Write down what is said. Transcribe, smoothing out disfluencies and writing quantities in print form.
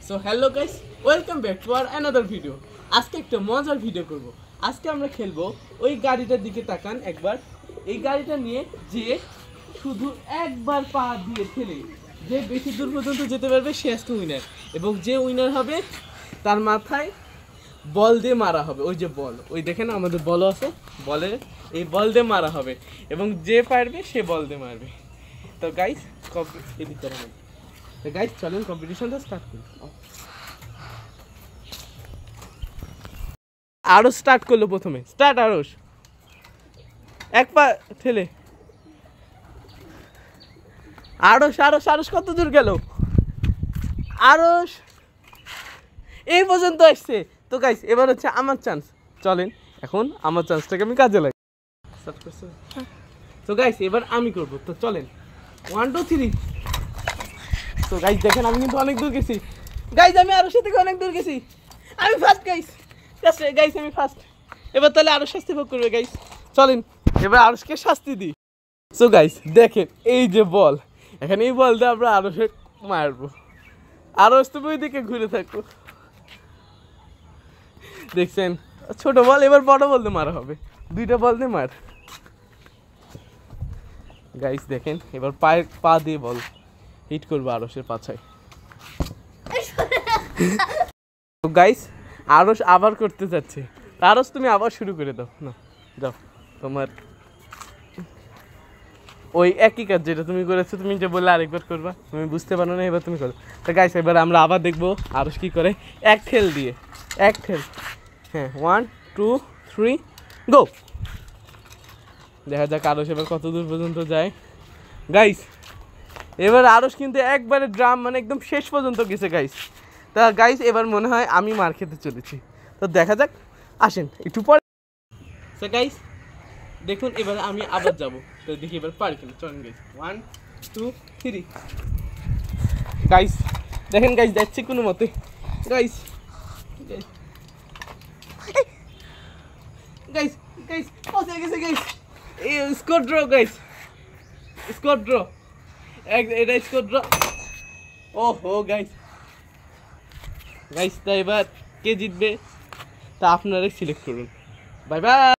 So hello guys, welcome back to our another video. আজকে একটা মজার ভিডিও করব। আজকে আমরা খেলবো ওই গাড়িটার দিকে তাকান একবার। এই গাড়িটা নিয়ে যে শুধু একবার পা দিয়ে ঠেলে যে বেশি দূর পর্যন্ত যেতে পারবে সে আজকে উইনার, এবং যে উইনার হবে তার মাথায় বল দিয়ে মারা হবে। ওই যে বল, ওই দেখেন আমাদের বলও আছে, বলে এই বল দিয়ে মারা হবে এবং যে পারবে সে বল দিয়ে মারবে। তো গাইস এদিক করা হবে। তো গাইস চলেন কম্পিটিশনটা স্টার্ট করি। আরশ স্টার্ট করলো প্রথমে। স্টার্ট আরশ, এক পা ঠেলে। আরশ আরশ আরশ কত দূর গেল? আরশ এই পর্যন্ত আসছে। তো গাইস এবার হচ্ছে আমার চান্স। চলেন এখন আমার চান্সটাকে আমি কাজে লাগাই। স্টার্ট করছি। তো গাইস এবার আমি করব। তো চলেন 1 2 3। তো গাইস দেখেন আমি কিন্তু অনেক দূর গেছি। গাইস আমি আরশের থেকে অনেক দূর গেছি। আমি ফার্স্ট গাইস। গাইস আমি ফার্স্ট। এবার তাহলে আরশ শাস্তি ভোগ করবে গাইস। চলেন এবার আরশকে শাস্তি দিই। সো গাইস দেখেন এই যে বল, এখানে এই বল দিয়ে আমরা আরশে মারবো। আরশ তুমি ওই দিকে ঘুরে থাকো। দেখছেন ছোট বল, এবার বড় বল দিয়ে মারা হবে। দুইটা বল দিয়ে মার। গাইস দেখেন এবার পা দিয়ে বল হিট করবো আরশের পাছায়। তো গাইস আরশ আবার করতে যাচ্ছে। আরশ তুমি আবার শুরু করে দাও না, যাও তোমার ওই একই কাজ যেটা তুমি করেছো, তুমি যে বললে আরেকবার করবা, তুমি বুঝতে পারো না, এবার তুমি করো। তো গাইস এবার আমরা আবার দেখবো আরশ কি করে। এক ঠেল দিয়ে, এক ঠেল, হ্যাঁ 1 2 3 গো। দেখা যাক আরশ এবার কত দূর পর্যন্ত যায়। গাইস এবার আরশ কিন্তু একবারে ড্রাম মানে একদম শেষ পর্যন্ত গেছে গাইস। তা গাইস এবার মনে হয় আমি মার খেতে চলেছি। তো দেখা যাক, আসেন একটু পরে। তো গাইস দেখুন এবার আমি আবার যাব। তো দেখি এবার পারি কিনা। চলেন গাইস 1 2 3। গাইস দেখেন গাইস যাচ্ছে কোনো মতে। গাইস গাইস গাইস পৌঁছে গেছে গাইস। এই score draw guys, score draw. এটা স্কোর ড্র। ওহো গাইস, গাইস তা এবার কে জিতবে তা আপনারাই সিলেক্ট করুন। Bye bye.